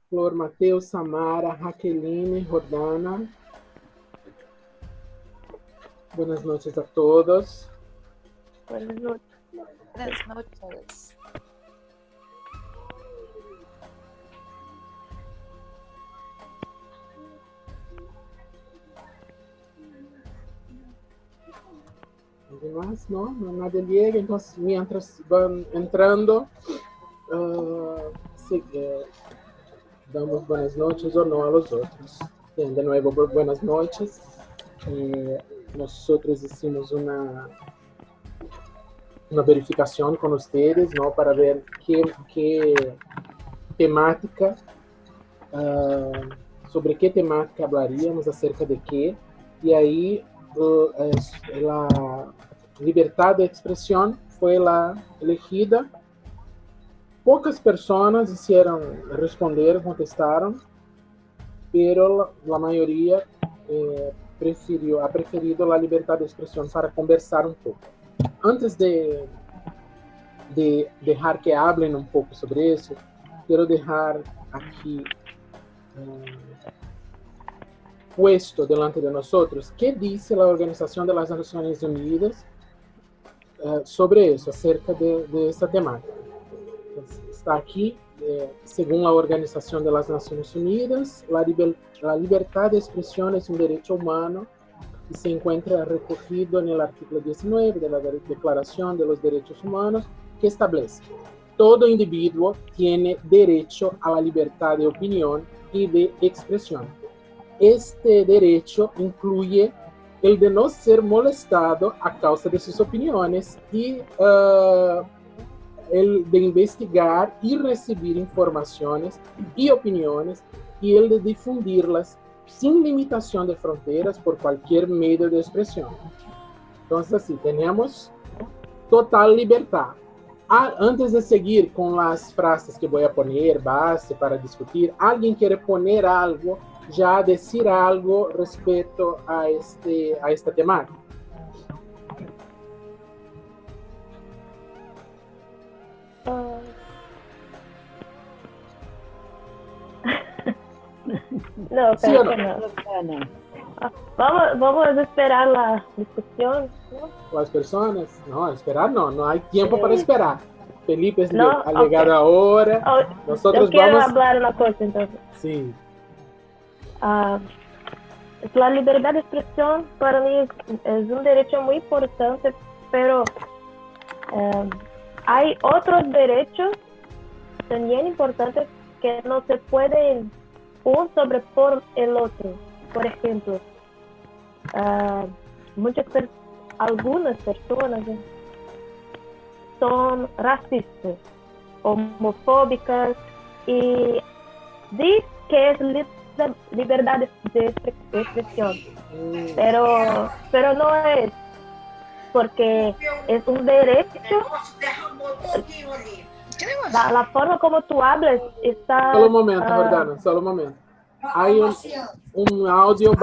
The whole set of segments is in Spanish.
Flor, Matheus, Samara, Raqueline, Jordana. Buenas noches a todos. Buenas noches. Buenas noches. ¿Alguien más? No, nadie llega. Entonces, mientras van entrando, damos buenas noches o no a los otros. Bien, de nuevo, buenas noches. Nosotros hicimos una verificación con ustedes, ¿no? Para ver qué temática, sobre qué temática hablaríamos, acerca de qué. Y ahí la libertad de expresión fue la elegida. Pocas personas hicieron responder, contestaron, pero la mayoría ha preferido la libertad de expresión para conversar un poco. Antes de dejar que hablen un poco sobre eso, quiero dejar aquí puesto delante de nosotros qué dice la Organización de las Naciones Unidas sobre eso, acerca de esta temática. Entonces, está aquí, según la Organización de las Naciones Unidas, la libertad de expresión es un derecho humano y se encuentra recogido en el artículo 19 de la Declaración de los Derechos Humanos, que establece: todo individuo tiene derecho a la libertad de opinión y de expresión. Este derecho incluye el de no ser molestado a causa de sus opiniones y el de investigar y recibir informaciones y opiniones, y el de difundirlas sin limitación de fronteras por cualquier medio de expresión. Entonces, así, tenemos total libertad. Antes de seguir con las frases que voy a poner, base para discutir, ¿alguien quiere poner algo, ya decir algo respecto a esta temática? No, ¿Sí creo o no? que no. Vamos a esperar la discusión, ¿no? Las personas, no, esperar no hay tiempo para esperar. Felipe No, ha llegado ahora. Nosotros yo quiero vamos. hablar una cosa entonces. Sí. La libertad de expresión para mí es un derecho muy importante, pero hay otros derechos también importantes que no se pueden sobrepor el otro. Por ejemplo, algunas personas son racistas, homofóbicas, y dicen que es libertad de expresión, pero no es, porque es un derecho. La forma como tú hablas está... Solo un momento, Jordana, solo un momento. Hay un audio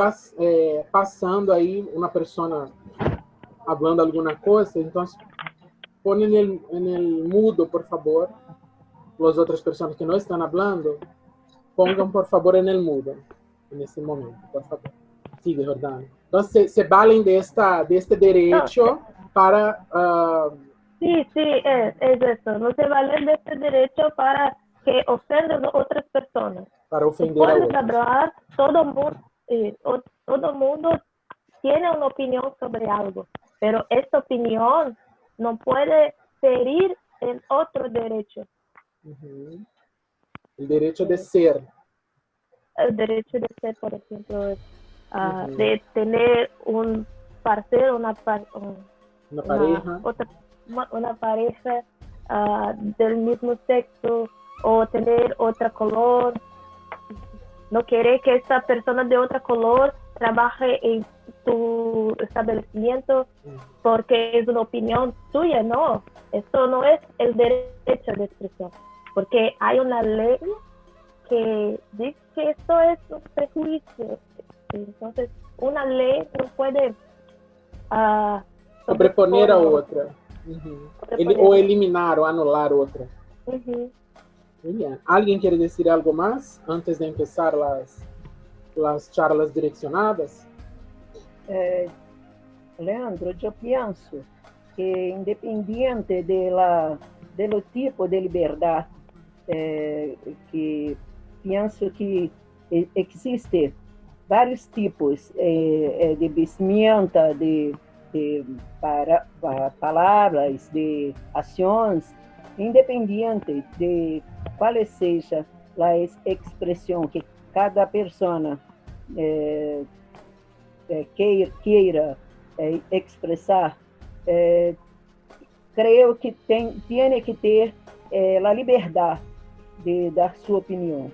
pasando ahí, una persona hablando alguna cosa, entonces pon en el mudo, por favor. Las otras personas que no están hablando, pongan por favor en el mudo en ese momento, por favor. Sigue, Jordana. Entonces se valen de este derecho para... Sí, es eso. No se valen de este derecho para que ofendan a otras personas. Para ofender a otros. Hablar, todo mundo tiene una opinión sobre algo, pero esta opinión no puede ferir el otro derecho. El derecho de ser. El derecho de ser, por ejemplo, de tener un parcero, una pareja del mismo sexo, o tener otra color. No querer que esta persona de otra color trabaje en tu establecimiento porque es una opinión tuya. No, esto no es el derecho de expresión, porque hay una ley que dice que esto es un prejuicio. Entonces, una ley no puede sobreponer a otra, o eliminar o anular otra. Muy bien. ¿Alguien quiere decir algo más antes de empezar las charlas direccionadas? Leandro, eu penso que independente do tipo de liberdade, que penso que existe vários tipos de vestimenta, de palavras, de ações, independente de qual seja a expressão que cada pessoa queira expressar, creio que tem que ter a liberdade de dar sua opinião.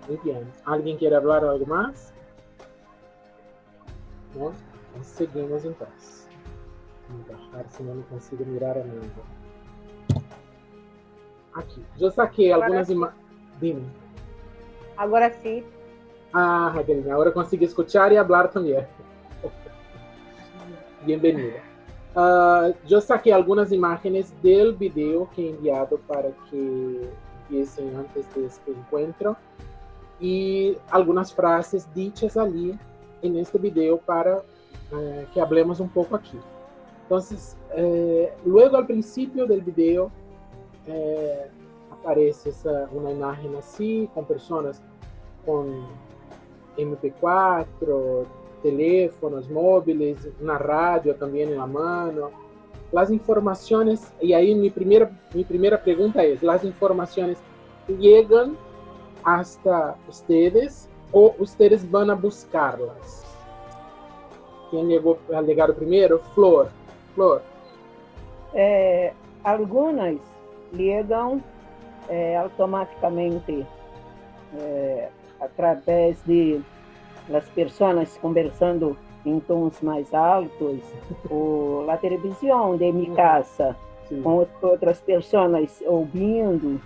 Muy bien. ¿Alguien quiere hablar algo más? No. Seguimos entonces. Vou bajar, senão não consigo mirar a nada. Aqui. Eu saquei algumas imagens. Dime. Agora sim. Ah, Raquelina, agora consigo escuchar e falar também. Bem-vinda. Eu saquei algumas imagens do vídeo que he enviado para que viesen antes deste encontro e algumas frases dichas ali neste vídeo para que hablemos um pouco aqui. Então, luego ao princípio do vídeo aparece uma imagem assim, com pessoas com MP4, teléfonos móveis, uma rádio também na mão. As informações, e aí minha primeira pergunta é: as informações chegam hasta ustedes ou ustedes vão a buscarlas? Quem chegaram primeiro? Flor. Algumas chegam automaticamente através de as pessoas conversando em tons mais altos, ou a televisão de minha casa, com outras pessoas ouvindo,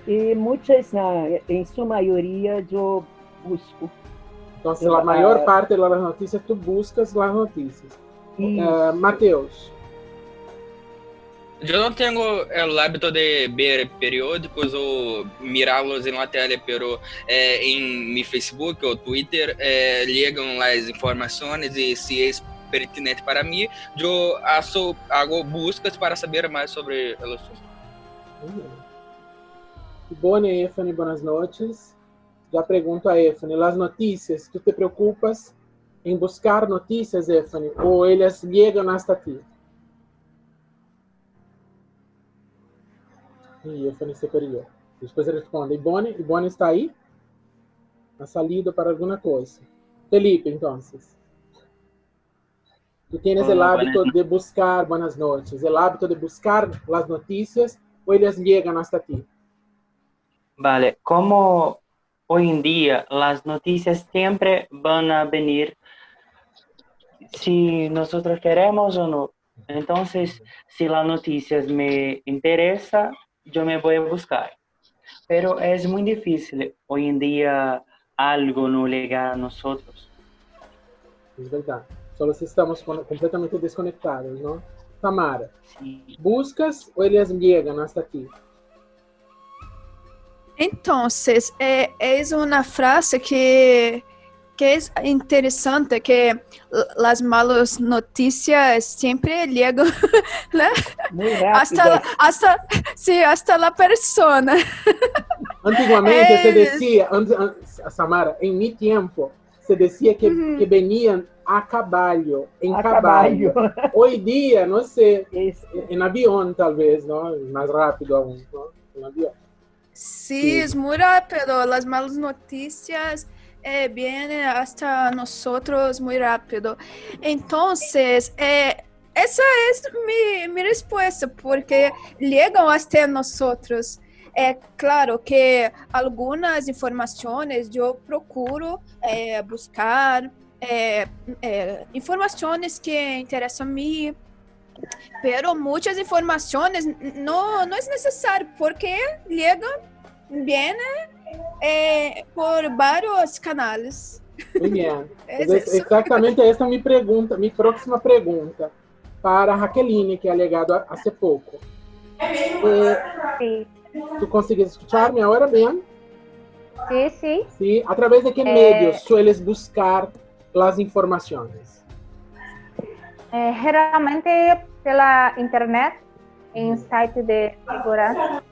e muitas, em sua maioria, eu busco. Então, a maior parte das notícias, tu buscas as notícias. Mateus. Eu não tenho o hábito de ver periódicos ou mirá-los em la tele, pero em meu Facebook ou Twitter chegam as informações e se é pertinente para mim, eu hago buscas para saber mais sobre o assunto. Boni, Efani, boas noites. Já pergunto a Efani, as notícias, tu te preocupas em buscar notícias, Efani, ou elas chegam hasta ti? E Efani se perdeu. Depois responde. Ibone está aí? Ha salido para alguma coisa. Felipe, então. Tu tienes o hábito de buscar, buenas noches, o hábito de buscar as notícias ou elas chegam hasta ti? Vale, como hoy en día las noticias siempre van a venir si nosotros queremos o no. Entonces, si las noticias me interesa, yo me voy a buscar. Pero es muy difícil hoy en día algo no llegar a nosotros. Es verdad. Solo si estamos completamente desconectados, ¿no? Tamara, Sí. ¿buscas o ellas llegan hasta ti? Entonces, es una frase que es interesante, que las malas noticias siempre llegan, ¿no? Muy rápido. hasta la persona. Antigamente se decía, Samara, en mi tiempo, se decía que venían a caballo, en caballo. Hoy día, no sé, en avión tal vez, ¿no? Más rápido aún, ¿no? En avión. Sí, es muy rápido. Las malas noticias vienen hasta nosotros muy rápido. Entonces, esa es mi respuesta, porque llegan hasta nosotros. Claro que algunas informaciones yo procuro buscar informaciones que interesan a mí, pero muchas informaciones no es necesario porque vienen por varios canales. Muy bien. Exactamente esta es mi próxima pregunta para Raqueline, que ha llegado hace poco. Sí. ¿Tú consigues escucharme ahora bien? Sí, sí. Sí. ¿A través de qué medios sueles buscar las informaciones? Geralmente pela internet, em site de segurança,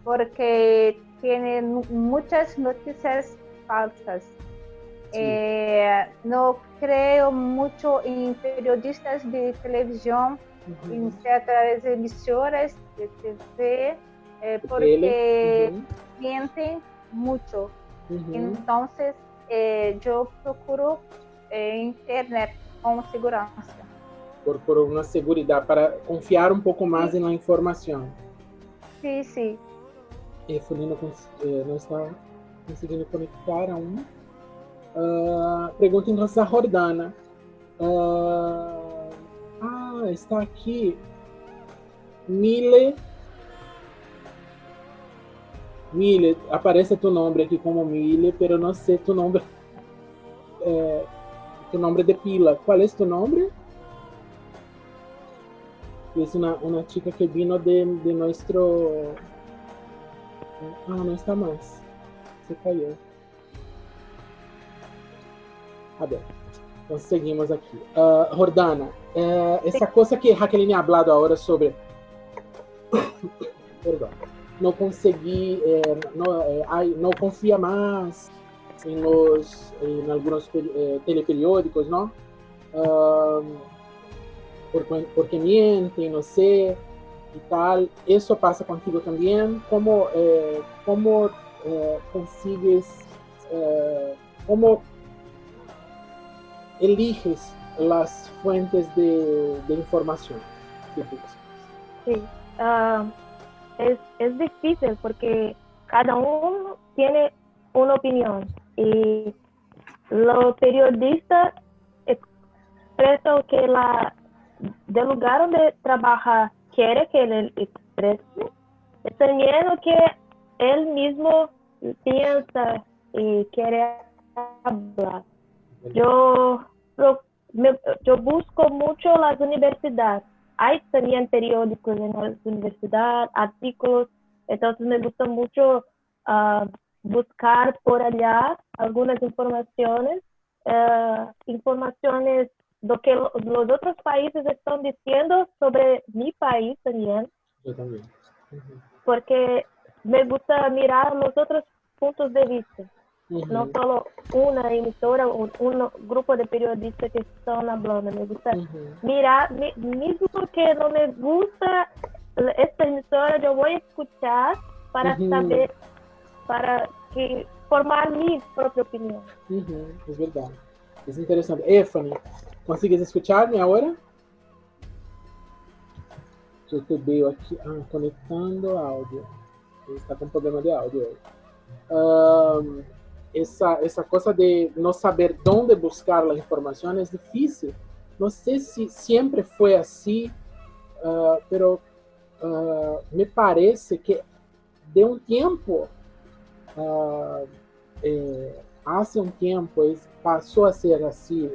porque tem muitas notícias falsas. Não creio muito em periodistas de televisão, em certas emissoras de TV, porque mentem muito. Então, eu procuro internet com segurança. Por uma seguridade, para confiar um pouco mais na informação. Sim, sim. Efoni não está conseguindo conectar aún. Pergunta então a Jordana. Está aqui. Mile, aparece tu nome aqui como Mile, pero não sei tu nome. Tu nome de pila. Qual é tu nome? Es una chica que vino de nuestro... no está más. Se cayó. A ver. Entonces seguimos aquí. Jordana, esa cosa que Jacqueline ha hablado ahora sobre... Perdón. No conseguí... no confía más en algunos teleperiódicos, ¿no? Porque mienten, no sé, y tal. ¿Eso pasa contigo también? ¿Cómo consigues, cómo eliges las fuentes de información? Sí, es difícil porque cada uno tiene una opinión y los periodistas expresan que del lugar donde trabaja quiere que él exprese, teniendo que él mismo piensa y quiere hablar. Yo busco mucho las universidades. Hay también periódicos en las universidades, artículos, entonces me gusta mucho buscar por allá algunas informaciones lo que los otros países están diciendo sobre mi país también. Yo también. Porque me gusta mirar los otros puntos de vista. No solo una emisora o un grupo de periodistas que están hablando. Me gusta mirar, mismo que no me gusta esta emisora, yo voy a escuchar para saber, para formar mi propia opinión. Es verdad. Es interesante. Efoni, ¿consigues escucharme ahora? Yo te veo aquí conectando audio. Está con problema de audio hoy. Esa cosa de no saber dónde buscar la información es difícil. No sé si siempre fue así, pero me parece que de un tiempo, hace un tiempo, pasó a ser así.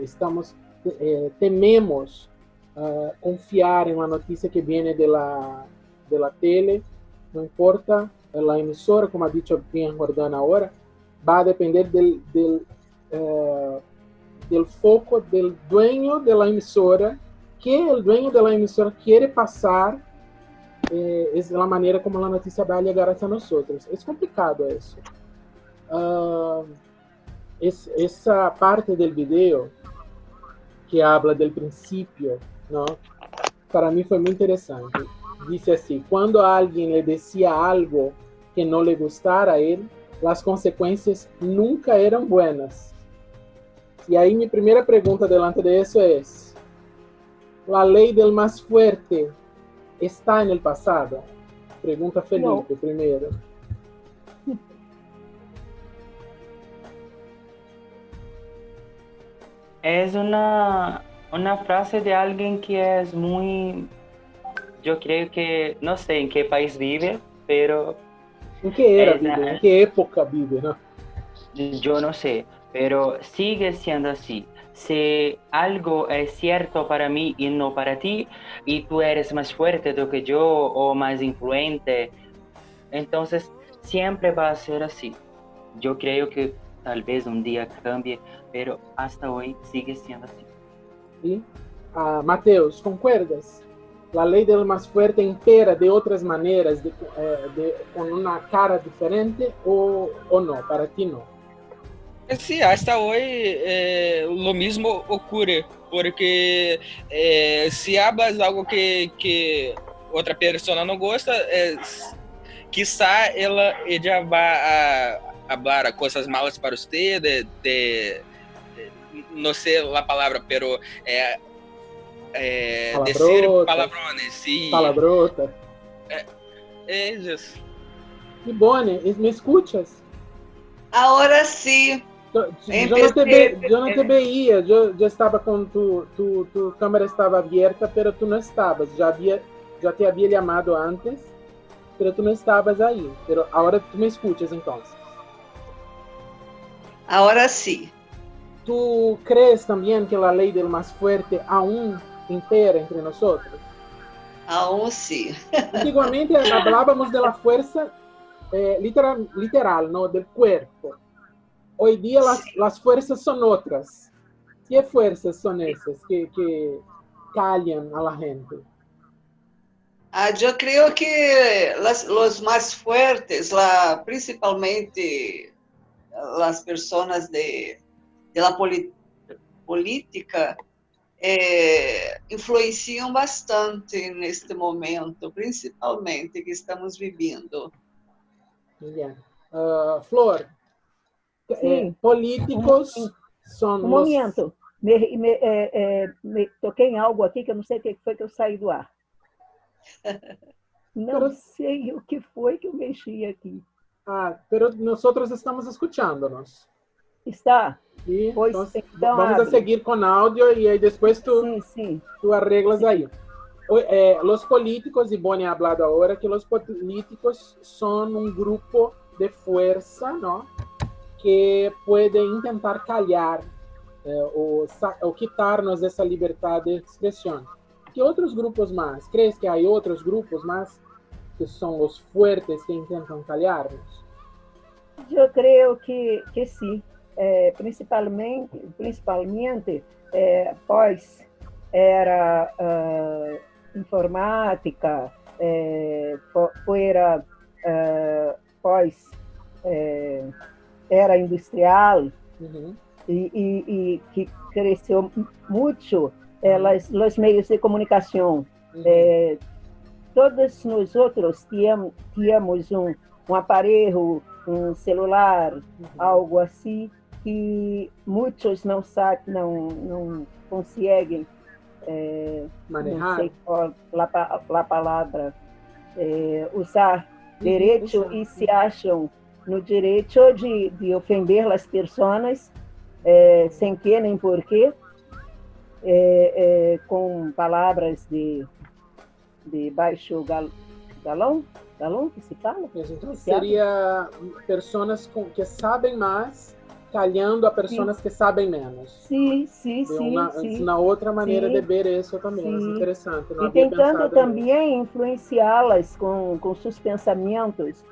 Tememos confiar en la noticia que viene de la tele, no importa la emisora, como ha dicho bien Jordana ahora, va a depender del foco del dueño de la emisora, que el dueño de la emisora quiere pasar, es la manera como la noticia va a llegar hasta nosotros. Es complicado eso. Esa parte del video que habla del principio, ¿no? Para mí fue muy interesante. Dice así: cuando alguien le decía algo que no le gustara a él, las consecuencias nunca eran buenas. Y ahí mi primera pregunta delante de eso es: ¿la ley del más fuerte está en el pasado? Pregunta Felipe primero. Es una frase de alguien que es muy... Yo creo que... No sé en qué país vive, pero... ¿En qué era vive? ¿En qué época vive? ¿No? Yo no sé, pero sigue siendo así. si algo es cierto para mí y no para ti, y tú eres más fuerte do que yo o más influente, entonces siempre va a ser así. Yo creo que tal vez un día cambie, pero hasta hoy sigue siendo así. ¿Sí? Mateus, ¿concuerdas? La ley del más fuerte impera de otras maneras, con una cara diferente o no? Para ti no. Sí, hasta hoy lo mismo ocurre, porque si hablas algo que otra persona no gosta, quizá ella va a hablar cosas malas para usted, no sé la palabra, pero decir palabrones, sí. Palabrota. Isso. E Bonnie, me escuchas? Agora sim. Yo no te veía, yo estaba con tu cámara estaba abierta, pero tú no estabas. Ya te había llamado antes, pero tú no estabas ahí. Pero ahora tú me escuchas entonces. Agora sim. ¿Tú crees también que la ley del más fuerte aún impera entre nosotros? Aún sim. Antiguamente hablábamos de la fuerza literal, ¿no? Del cuerpo. Hoy día las fuerzas son otras. ¿Qué fuerzas son esas que callan a la gente? Yo creo que los más fuertes, principalmente las personas de la política, influenciam bastante neste momento, principalmente que estamos vivendo. Yeah. Flor, políticos são... momento, me toquei em algo aqui que eu não sei o que foi que eu saí do ar. Não sei o que foi que eu mexi aqui. Pero nosotros estamos escuchándonos. Está? Sí, pois, então vamos a seguir com áudio e aí depois tu arreglas aí. Los políticos, y Bonnie ha hablado ahora, que los políticos son un grupo de fuerza, ¿no? Que puede intentar callar o quitarnos esa libertad de expresión. ¿Qué otros grupos más? ¿Crees que hay otros grupos más que son los fuertes que intentan callarnos? Yo creo que sí. Principalmente pós era informática, pós era industrial, e que cresceu muito os meios de comunicação. Todos nós outros tínhamos um aparelho, um celular, algo assim, que muitos não sabem, não conseguem manejar, não sei qual a palavra, usar direito e se acham no direito de ofender as pessoas sem que nem porquê, com palavras de baixo galão que se fala? Então seria pessoas que sabem mais calhando a pessoas que sabem menos. Sim. Uma outra maneira de ver isso também, é interessante. E tentando também influenciá-las com seus pensamentos,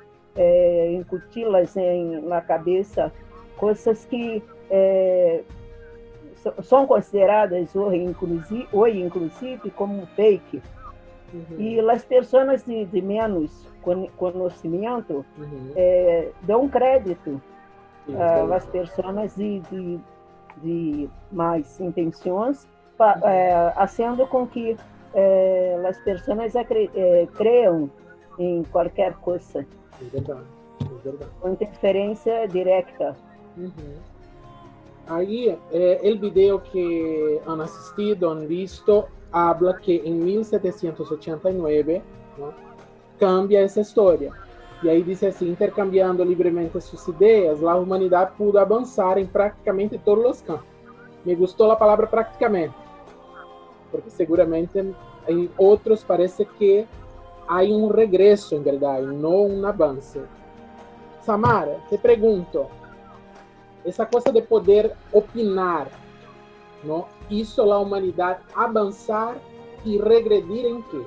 incuti-las na cabeça, coisas que são consideradas hoje, inclusive, como fake. E as pessoas de menos conhecimento dão crédito às pessoas de mais intenções, fazendo com que as pessoas creiam em qualquer coisa. É verdade. Com interferência direta. Aí, o vídeo que han assistido, han visto, habla que em 1789, ¿no?, cambia essa história. E aí diz assim: intercambiando livremente suas ideias, a humanidade pudo avançar em praticamente todos os campos. Me gostou a palavra praticamente, porque seguramente em outros parece que há regresso, em verdade, não avanço. Samara, te pergunto, essa coisa de poder opinar ¿no? Hizo la humanidad avanzar y regredir en qué?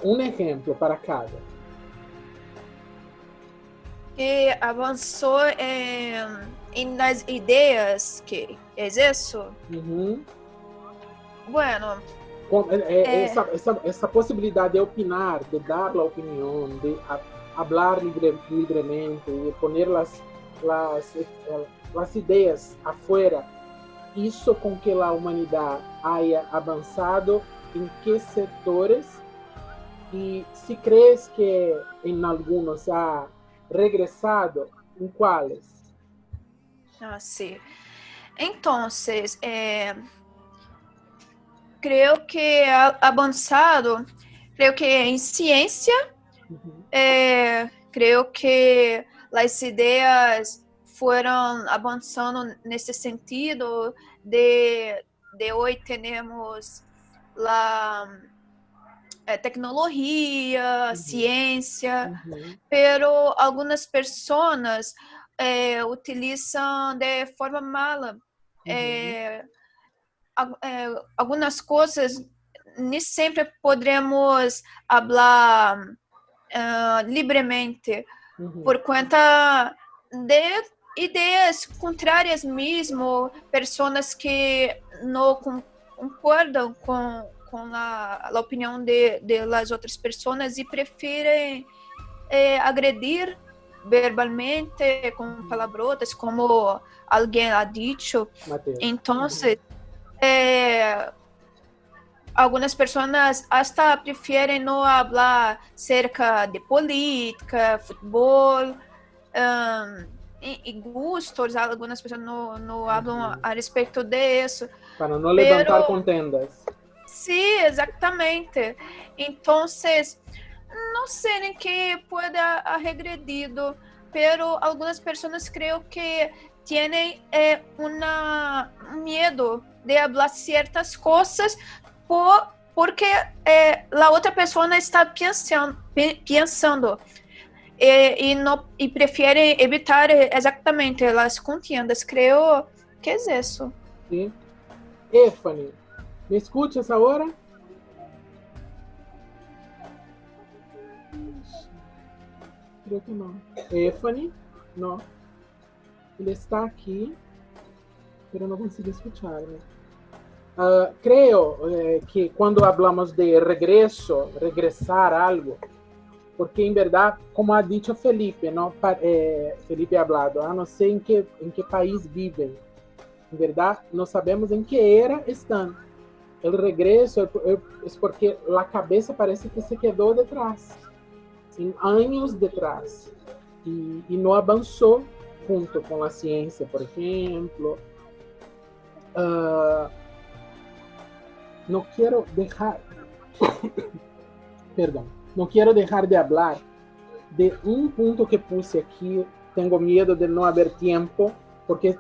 Un ejemplo para cada. Que avançou nas ideias, que é isso? Bueno, essa possibilidade de opinar, de dar a opinião, de falar livremente, de poner as ideias afuera, isso com que a humanidade haya avançado em que setores e se crees que em alguns ha regresado, em quais? Sí. Entonces, creo que ha avanzado, creo que en ciencia, creo que las ideas fueron avanzando nesse sentido de hoy tenemos la tecnologia, ciência, pero algumas pessoas utilizam de forma mala. Algumas coisas nem sempre podemos falar livremente por conta de ideias contrárias mesmo, pessoas que não concordam com a opinião de las outras pessoas e preferem agredir verbalmente com palabrotas, como alguém ha dicho. Então, algumas pessoas hasta preferem não falar cerca de política, futebol e gustos. Algumas pessoas não falam a respeito disso. Para não levantar contendas. Sim, exatamente. Então, não sei em que pode ha regredido, pero algumas pessoas creio que têm medo de falar certas coisas porque a outra pessoa está pensando e prefere evitar exatamente as contendas. Creio que é isso. Sim. Éfani, ¿me escuchas ahora? Creo que no. Éfani, no. Ele está aqui, pero não consigo escuchar-me. Creo que quando hablamos de regressar algo, porque em verdade, como ha dicho Felipe, ¿no? Felipe ha hablado, não sei em que país vivem. Em verdade, não sabemos em que era estão. O regresso é porque a cabeça parece que se quedou detrás, em anos detrás, e não avançou junto com a ciência, por exemplo. Não quero deixar, perdão, não quero deixar de falar de um ponto que puse aqui. Tenho medo de não haver tempo, porque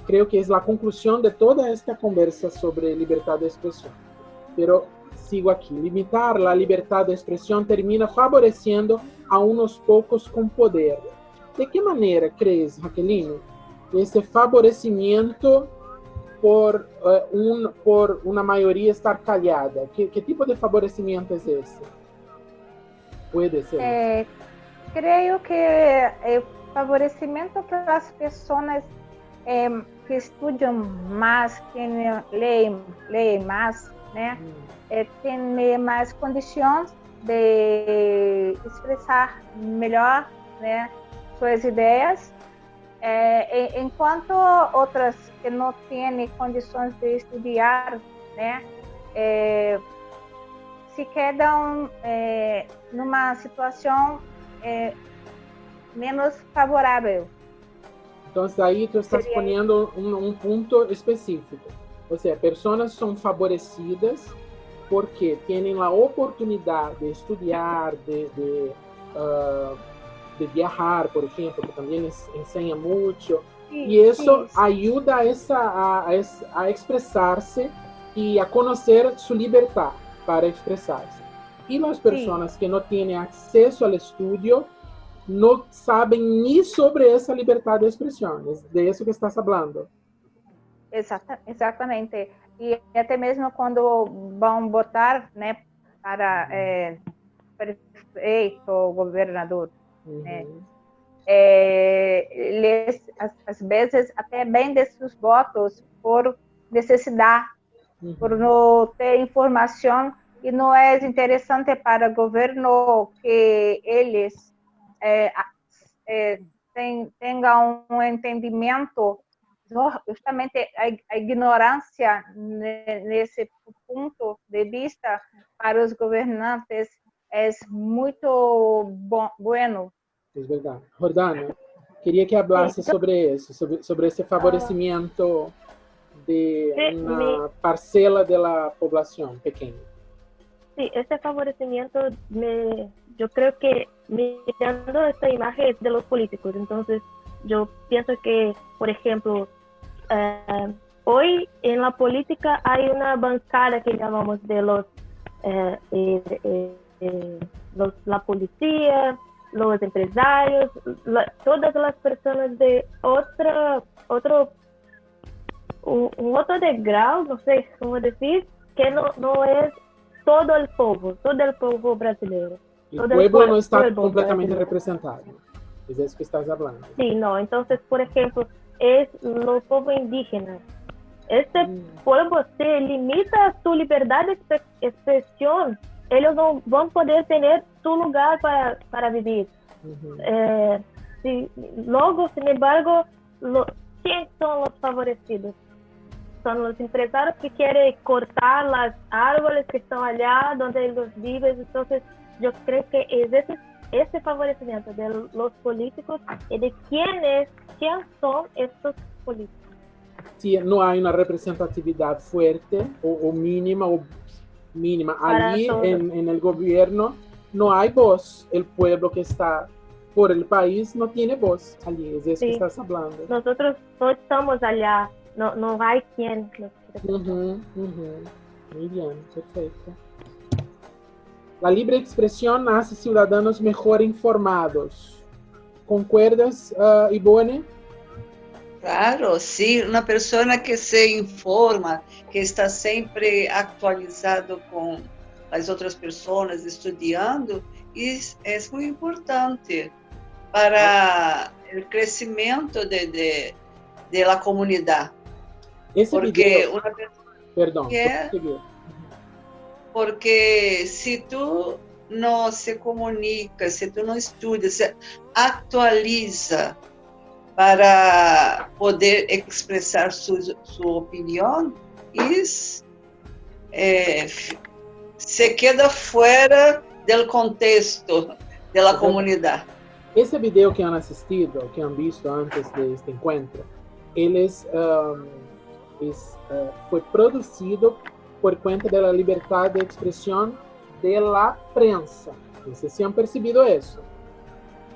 creo que es la conclusión de toda esta conversa sobre libertad de expresión. Pero sigo aquí. Limitar la libertad de expresión termina favoreciendo a unos pocos con poder. ¿De qué manera crees, Jaqueline, ese favorecimiento por una mayoría estar callada? ¿Qué tipo de favorecimiento es ese? Puede ser. Creo que el favorecimiento que las personas que estudiam mais, que leem mais, né, tem mais condições de expressar melhor, né, suas ideias, enquanto outras que não têm condições de estudar, né, se quedam numa situação menos favorável. Então, aí tu estás poniendo um ponto específico. Ou seja, pessoas são favorecidas porque têm a oportunidade de estudar, de viajar, por exemplo, que também ensina muito. E isso ajuda a expressar-se e a conhecer sua liberdade para expressar-se. E as pessoas que não têm acesso ao estudo não sabem nem sobre essa liberdade de expressão. É de isso que estás falando. Exatamente. E até mesmo quando vão votar, né, para prefeito ou governador, né, eles, às vezes, até vendem seus votos por necessidade, por não ter informação, e não é interessante para o governo que eles tenham um entendimento. Justamente a ignorância nesse ponto de vista para os governantes é muito bueno. É verdade. Jordana, queria que hablasse sobre isso, sobre esse favorecimento de uma parcela da população pequena. Sí, ese favorecimiento, yo creo que mirando esta imagen de los políticos, entonces yo pienso que, por ejemplo, hoy en la política hay una bancada que llamamos de la policía, los empresarios, todas las personas de un otro degrau, no sé cómo decir, que no es todo el pueblo brasileño. El pueblo no está completamente representado. Es eso que estás hablando. Sí, no. Entonces, por ejemplo, es los pueblos indígenas. Este pueblo se limita a su libertad de expresión. Ellos no van a poder tener su lugar para vivir. Luego, sin embargo, ¿quién son los favorecidos? Son los empresarios que quieren cortar las árboles que están allá donde ellos viven. Entonces, yo creo que es ese favorecimiento de los políticos y de quién son estos políticos. Si no hay una representatividad fuerte o mínima allí en el gobierno, no hay voz. El pueblo que está por el país no tiene voz allí. Es eso que estás hablando. Nosotros no estamos allá. No hay quien. Muy bien, perfecto. La libre expresión hace ciudadanos mejor informados. ¿Concuerdas, Ivone? Claro, sí. Una persona que se informa, que está sempre actualizado com as outras pessoas, estudando, isso é muito importante para o crescimento da comunidade. Porque uma pessoa porque se tu não se comunica, se tu não estuda, se atualiza para poder expressar sua opinião, isso se queda fora do contexto da comunidade. Esse vídeo que han assistido, que han visto antes deste encontro, eles foi produzido por conta da liberdade de expressão da prensa. Vocês se han percebido isso?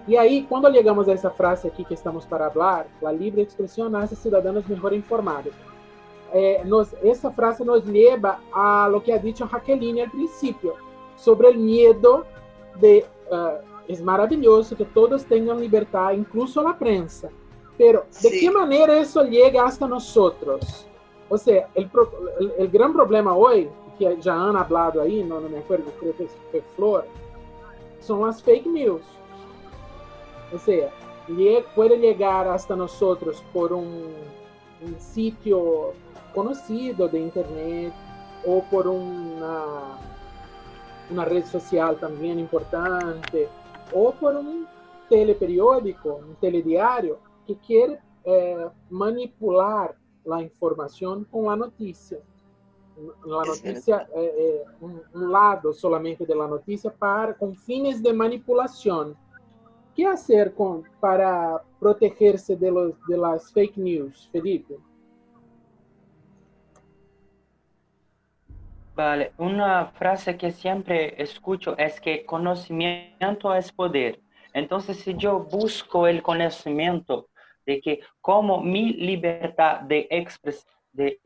E aí, quando chegamos a essa frase aqui que estamos para falar, a livre expressão hace cidadãos melhor informados. Essa frase nos leva a lo que ha dicho Jaqueline al princípio, sobre o medo de... é maravilhoso que todos tenham liberdade, incluso a prensa. Pero, ¿de qué manera eso llega hasta nosotros? O sea, el gran problema hoy, que ya han hablado ahí, no me acuerdo, creo que fue Flor, son las fake news. O sea, puede llegar hasta nosotros por un sitio conocido de internet o por una red social también importante o por un teleperiódico, un telediario que quiere manipular la información con la noticia. La noticia, un lado solamente de la noticia con fines de manipulación. ¿Qué hacer para protegerse de las fake news, Felipe? Vale, una frase que siempre escucho es que conocimiento es poder. Entonces, si yo busco el conocimiento de que cómo mi libertad de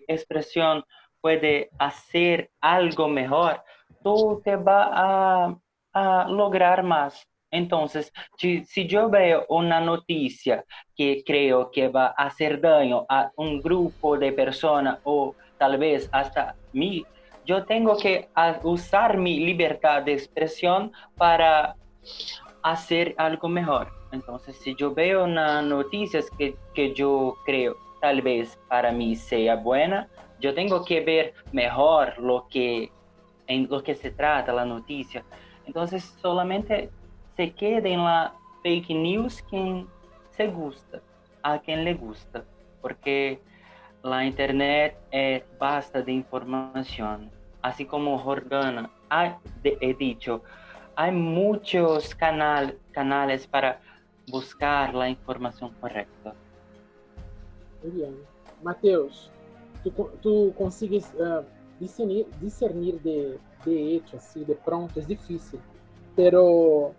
expresión puede hacer algo mejor, tú te vas a lograr más. Entonces, si yo veo una noticia que creo que va a hacer daño a un grupo de personas o tal vez hasta mí, yo tengo que usar mi libertad de expresión para hacer algo mejor. Entonces, si yo veo una noticia que yo creo tal vez para mí sea buena, yo tengo que ver mejor en lo que se trata la noticia. Entonces, solamente se queda en la fake news quien se gusta, a quien le gusta, porque la internet es vasta de información. Así como Jordana he dicho, hay muchos canales para buscar la información correcta. Muy bien. Mateus, tú consigues discernir de hecho, así, de pronto, es difícil, pero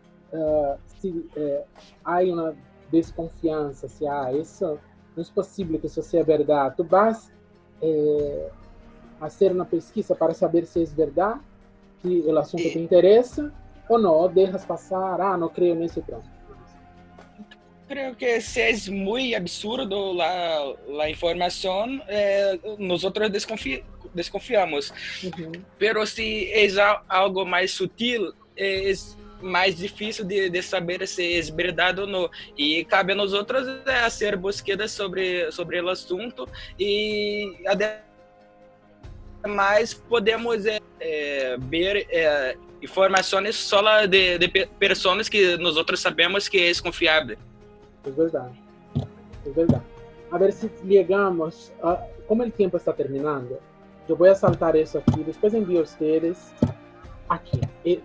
si hay una desconfianza, si eso no es posible que eso sea verdad, tú vas a hacer una pesquisa para saber si es verdad, si el asunto te interesa o no, o dejas pasar, no creo en ese pronto. Creo que si es muy absurdo la información, nosotros desconfiamos. Pero si es algo más sutil, es mais difícil de saber se é verdade ou não. E cabe a nós outros fazer búsquedas sobre o assunto e ademais podemos ver informações só de pessoas que nós outros sabemos que é confiável. É verdade. É verdade. A ver se llegamos como o tempo está terminando, eu vou saltar isso aqui, depois envio a vocês aqui.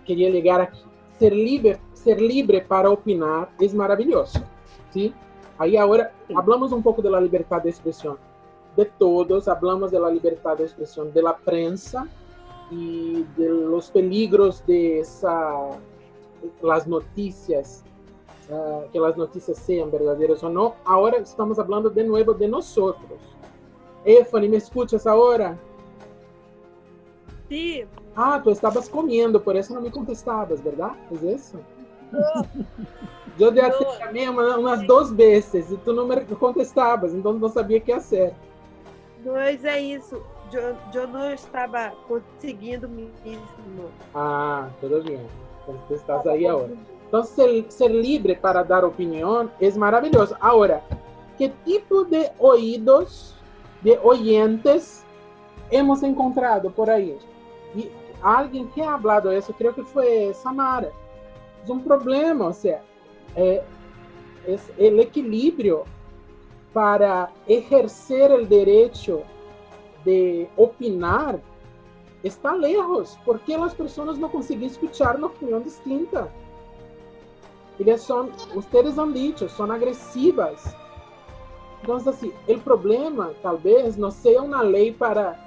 Queria ligar aqui. Ser libre para opinar é maravilhoso, ¿sí? Aí agora, hablamos um pouco da liberdade de expressão de todos, hablamos da liberdade de expressão da prensa e de los peligros de las noticias, que as notícias sejam verdadeiras ou não. Agora estamos falando de novo de nós outros. Efani, ¿me escuchas agora? Sim. Tu estavas comiendo, por eso no me contestabas, ¿verdad? ¿Es eso? Yo ya te llamé umas 2 vezes e tu não me contestabas, então não sabia o que fazer. Mas é isso, eu não estava conseguindo mesmo. Tudo bem. Então, tu estás aí agora. Então, ser livre para dar opinião é maravilhoso. Agora, que tipo de ouvidos, de oyentes, hemos encontrado por aí? E alguém que ha hablado isso, creio que foi Samara. É um problema, ou seja, o equilíbrio para exercer o direito de opinar está lejos, porque as pessoas não conseguem escuchar uma opinião distinta. Ustedes han dicho, são agressivas. Então, assim, o problema, talvez, não seja uma lei para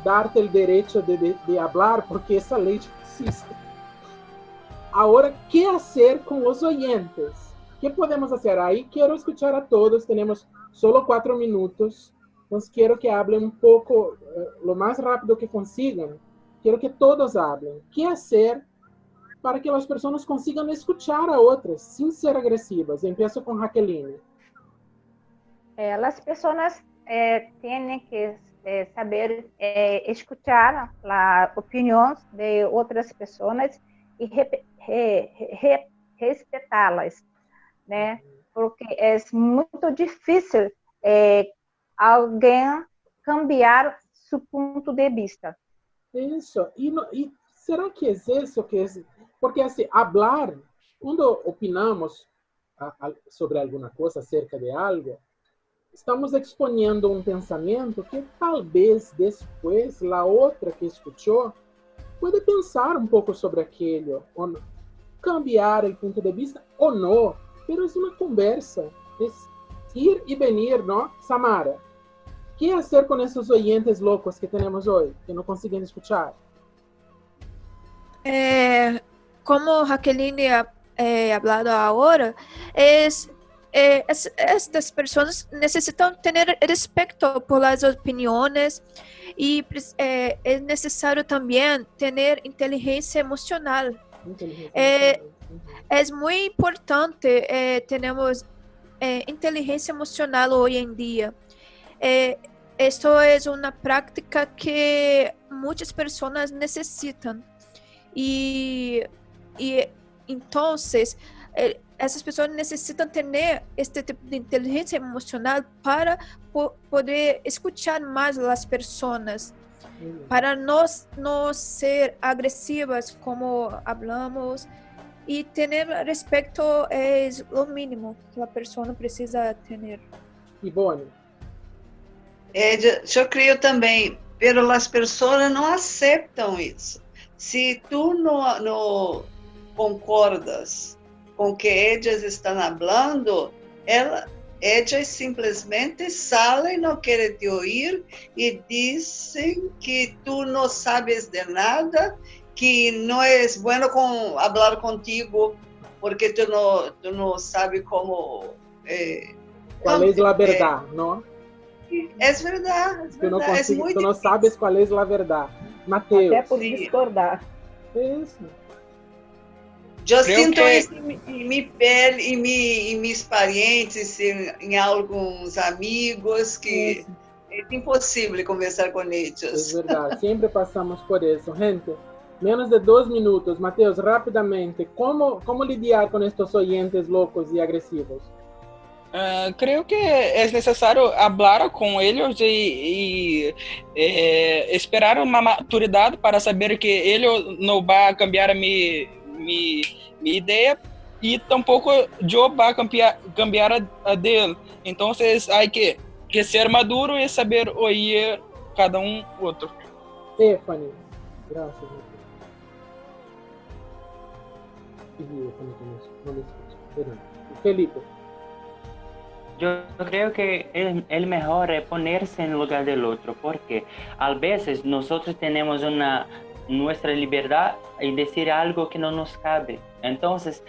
dar-te o direito de hablar, porque essa lei existe. Agora, o que fazer com os oyentes? O que podemos fazer? Aí quero escuchar a todos, temos solo 4 minutos, então quero que hablem um pouco, lo mais rápido que consigam. Quero que todos hablem. O que fazer para que as pessoas consigam escuchar a outras, sem ser agressivas? Empiezo com Raqueline. As pessoas têm que saber escuchar as opiniões de outras pessoas e respeitá-las, né? Porque é muito difícil alguém cambiar seu ponto de vista. Isso. E será que é isso que é? Porque assim, hablar, quando opinamos sobre alguma coisa, acerca de algo, estamos exponendo um pensamento que talvez depois a outra que escutou pode pensar um pouco sobre aquilo, ou não, cambiar o ponto de vista ou não, mas é uma conversa, é ir e venir, não? Samara, o que fazer com esses oyentes loucos que temos hoje, que não conseguem escutar? Como Raqueline ha hablado ahora, estas personas necesitan tener respeto por las opiniones y es necesario también tener inteligencia emocional. Es muy importante, tenemos inteligencia emocional hoy en día. Esto es una práctica que muchas personas necesitan. Y entonces, essas pessoas necessitam ter este tipo de inteligência emocional para poder escutar mais as pessoas, para não ser agressivas como hablamos, e ter respeito é o mínimo que a pessoa precisa ter. Ivone. Eu creio também, pero as pessoas não aceitam isso. Se tu não concordas com que ellas estão falando, ellas simplesmente saem, não querem te ouvir e dizem que tu não sabes de nada, que não é bueno falar contigo porque tu não sabes como... qual é a verdade, não? É verdade, é verdade. Tu não sabes qual é a verdade. Mateus. Até por discordar. Isso. Eu sinto isso em minha pele, em meus parentes, em alguns amigos, que é impossível conversar com eles. É verdade, sempre passamos por isso. Gente, menos de 2 minutos. Mateus, rapidamente, como lidar com estes oyentes loucos e agressivos? Creo que es necesario hablar con ellos y esperar una maturidad para saber que ellos no va a cambiar mi idea y tampoco yo va a cambiar a de él. Entonces hay que ser maduro y saber oír cada otro. Stephanie, gracias. Felipe. Yo creo que el mejor es ponerse en el lugar del otro, porque a veces nosotros tenemos nuestra libertad y decir algo que no nos cabe. Entonces,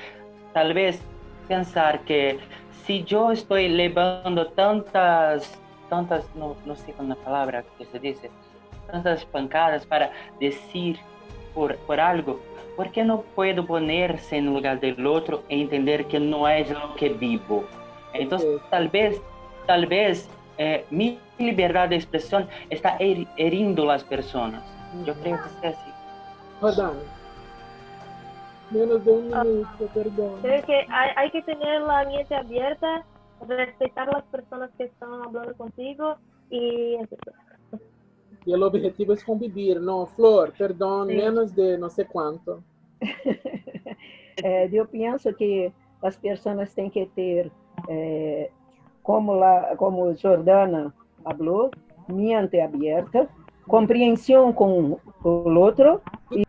tal vez pensar que si yo estoy levando tantas no sé con la palabra que se dice, tantas pancadas para decir por algo, ¿por qué no puedo ponerse en el lugar del otro e entender que no es lo que vivo? Entonces, tal vez mi libertad de expresión está herindo a las personas. Yo creo que es así. Rodani, menos de 1 minuto, perdón. Creo que hay que tener la mente abierta, respetar a las personas que están hablando contigo y el objetivo es convivir, ¿no? Flor, perdón, Sí. menos de no sé cuánto. Eu penso que as pessoas têm que ter, como Jordana falou, mente aberta, compreensão com o outro e